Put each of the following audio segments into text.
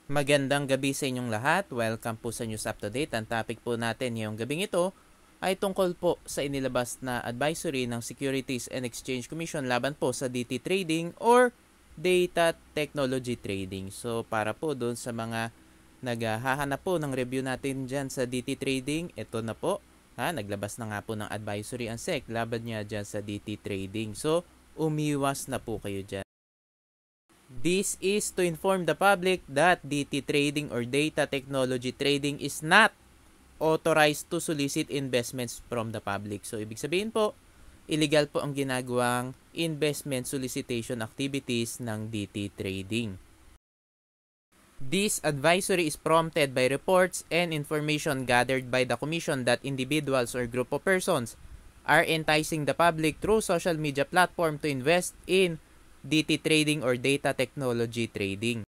Magandang gabi sa inyong lahat. Welcome po sa News Up to Date. Ang topic po natin ngayong gabing ito ay tungkol po sa inilabas na advisory ng Securities and Exchange Commission laban po sa DT Trading or Data Technology Trading. So para po doon sa mga naghahanap po ng review natin dyan sa DT Trading, ito na po. Naglabas na nga po ng advisory ang SEC laban niya dyan sa DT Trading. So umiwas na po kayo dyan. This is to inform the public that DT Trading or Data Technology Trading is not authorized to solicit investments from the public. So, ibig sabihin po, illegal po ang ginagawang investment solicitation activities ng DT Trading. This advisory is prompted by reports and information gathered by the Commission that individuals or group of persons are enticing the public through social media platform to invest in DT Trading or Data Technology Trading.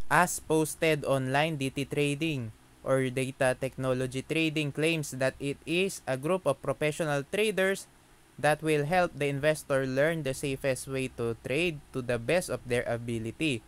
As posted online, DT Trading or Data Technology Trading claims that it is a group of professional traders that will help the investor learn the safest way to trade to the best of their ability.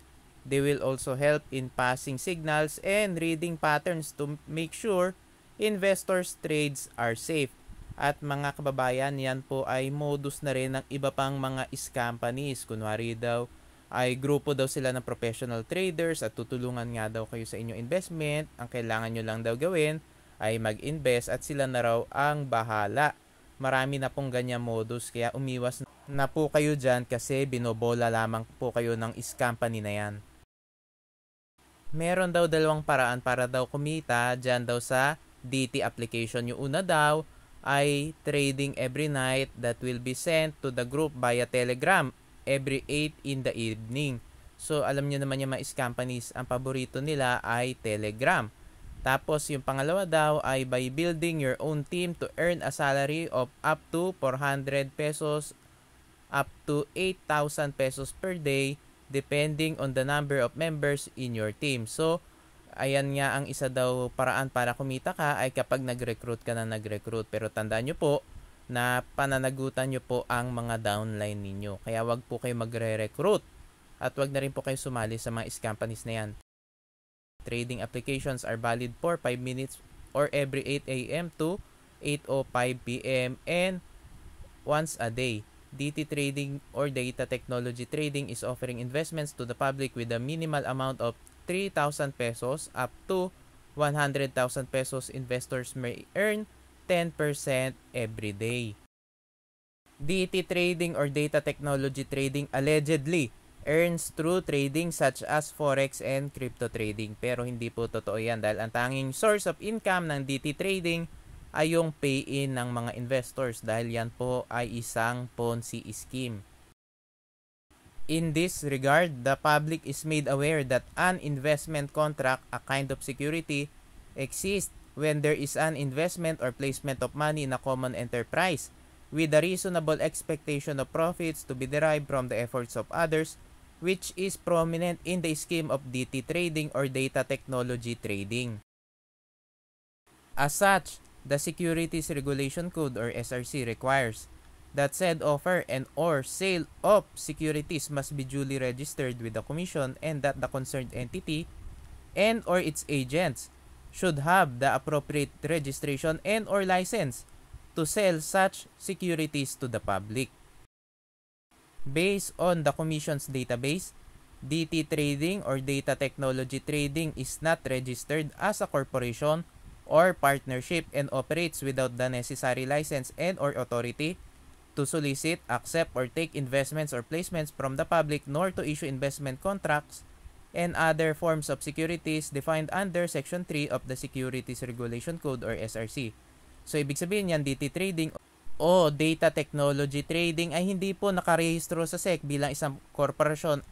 They will also help in passing signals and reading patterns to make sure investors' trades are safe. At mga kababayan, yan po ay modus na rin ng iba pang mga companies. Kunwari daw ay grupo daw sila ng professional traders at tutulungan nga daw kayo sa inyong investment. Ang kailangan nyo lang daw gawin ay mag-invest at sila na raw ang bahala. Marami na pong ganyan modus kaya umiwas na po kayo dyan kasi binobola lamang po kayo ng company na yan. Meron daw dalawang paraan para daw kumita dyan daw sa DT application. Yung una daw ay trading every night that will be sent to the group via Telegram every 8 in the evening. So, alam nyo naman yung mga companies, ang paborito nila ay Telegram. Tapos, yung pangalawa daw ay by building your own team to earn a salary of up to 400 pesos up to 8,000 pesos per day depending on the number of members in your team. So, ayan nga ang isa daw paraan para kumita ka ay kapag nag-recruit ka na nag-recruit. Pero tandaan nyo po na pananagutan nyo po ang mga downline ninyo. Kaya wag po kayo magre-recruit at wag na rin po kayo sumali sa mga companies na yan. Trading applications are valid for 5 minutes or every 8 a.m. to 8:05 p.m. and once a day. DT Trading or Data Technology Trading is offering investments to the public with a minimal amount of 3,000 pesos up to 100,000 pesos. Investors may earn 10% every day. DT Trading or Data Technology Trading allegedly earns through trading such as forex and crypto trading. Pero hindi po totoo yan dahil ang tanging source of income ng DT Trading ay yung pay-in ng mga investors dahil yan po ay isang Ponzi scheme. In this regard, the public is made aware that an investment contract, a kind of security, exists when there is an investment or placement of money in a common enterprise with a reasonable expectation of profits to be derived from the efforts of others, which is prominent in the scheme of DT Trading or Data Technology Trading. As such, the Securities Regulation Code or SRC requires that said offer and or sale of securities must be duly registered with the Commission and that the concerned entity and or its agents should have the appropriate registration and or license to sell such securities to the public. Based on the Commission's database, DT Trading or Data Technology Trading is not registered as a corporation or partnership and operates without the necessary license and or authority to solicit, accept, or take investments or placements from the public, nor to issue investment contracts and other forms of securities defined under Section 3 of the Securities Regulation Code or SRC. So, ibig sabihin yan, DT Trading o Data Technology Trading ay hindi po nakarehistro sa SEC bilang isang korporasyon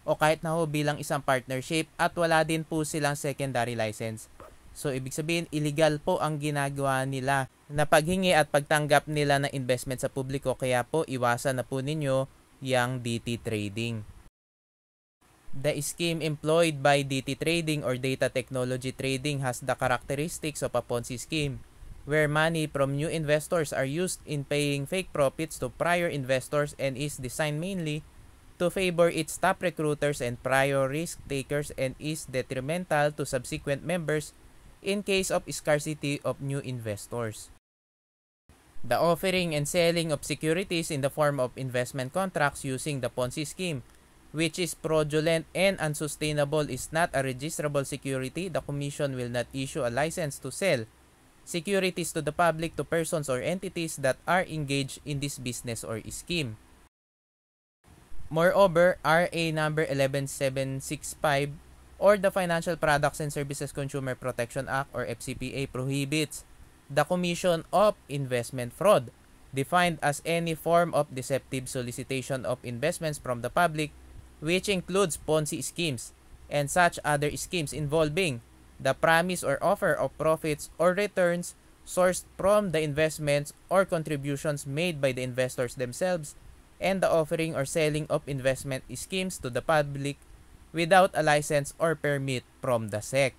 o kahit na ho bilang isang partnership at wala din po silang secondary license. So, ibig sabihin, illegal po ang ginagawa nila na paghingi at pagtanggap nila ng investment sa publiko. Kaya po, iwasan na po ninyo yung DT Trading. The scheme employed by DT Trading or Data Technology Trading has the characteristics of a Ponzi scheme, where money from new investors are used in paying fake profits to prior investors and is designed mainly to favor its top recruiters and prior risk takers and is detrimental to subsequent members in case of scarcity of new investors. The offering and selling of securities in the form of investment contracts using the Ponzi scheme, which is fraudulent and unsustainable, is not a registrable security. The Commission will not issue a license to sell securities to the public to persons or entities that are engaged in this business or scheme. Moreover, RA number 11765 or the Financial Products and Services Consumer Protection Act or FCPA prohibits the commission of investment fraud, defined as any form of deceptive solicitation of investments from the public, which includes Ponzi schemes and such other schemes involving the promise or offer of profits or returns sourced from the investments or contributions made by the investors themselves, and the offering or selling of investment schemes to the public without a license or permit from the SEC.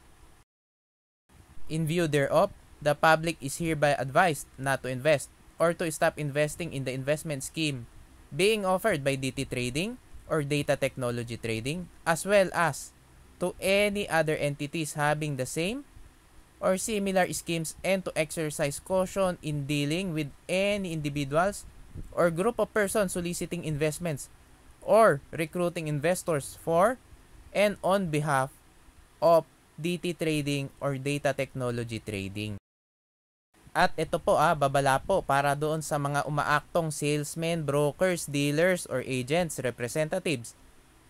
In view thereof, the public is hereby advised not to invest or to stop investing in the investment scheme being offered by DT Trading or Data Technology Trading, as well as to any other entities having the same or similar schemes, and to exercise caution in dealing with any individuals or group of persons soliciting investments or recruiting investors for and on behalf of DT Trading or Data Technology Trading. At ito po babala po para doon sa mga umaaktong salesmen, brokers, dealers or agents, representatives,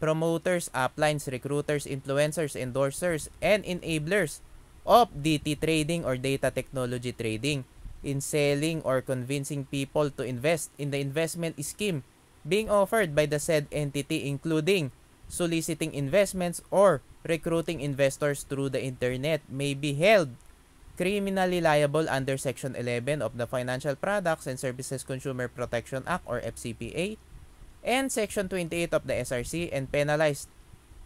promoters, uplines, recruiters, influencers, endorsers, and enablers of DT Trading or Data Technology Trading in selling or convincing people to invest in the investment scheme being offered by the said entity, including soliciting investments or recruiting investors through the internet, may be held criminally liable under Section 11 of the Financial Products and Services Consumer Protection Act or FCPA and Section 28 of the SRC, and penalized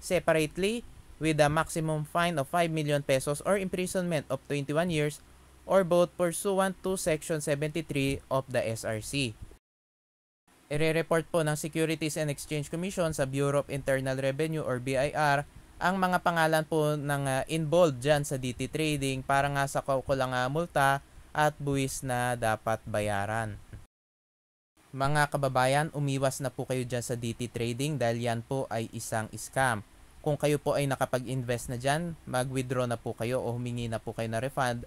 separately with a maximum fine of 5 million pesos or imprisonment of 21 years or both pursuant to Section 73 of the SRC. Ire-report po ng Securities and Exchange Commission sa Bureau of Internal Revenue or BIR ang mga pangalan po ng involved dyan sa DT Trading para nga sa kaukulang multa at buwis na dapat bayaran. Mga kababayan, umiwas na po kayo dyan sa DT Trading dahil yan po ay isang scam. Kung kayo po ay nakapag-invest na dyan, mag-withdraw na po kayo o humingi na po kayo na refund.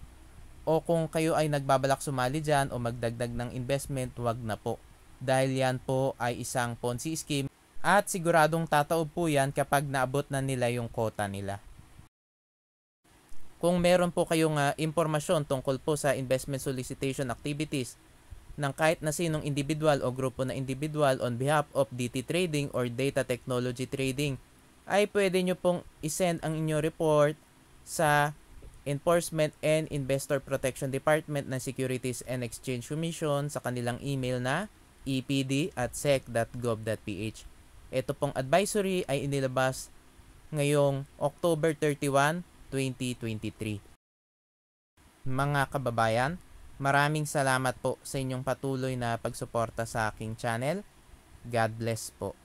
O kung kayo ay nagbabalak sumali dyan o magdagdag ng investment, wag na po. Dahil yan po ay isang Ponzi scheme at siguradong tataob po yan kapag naabot na nila yung quota nila. Kung meron po kayong impormasyon tungkol po sa investment solicitation activities ng kahit na sinong individual o grupo na individual on behalf of DT Trading or Data Technology Trading, ay pwede nyo pong isend ang inyong report sa Enforcement and Investor Protection Department ng Securities and Exchange Commission sa kanilang email na epd@sec.gov.ph. Ito pong advisory ay inilabas ngayong October 31, 2023. Mga kababayan, maraming salamat po sa inyong patuloy na pagsuporta sa aking channel. God bless po.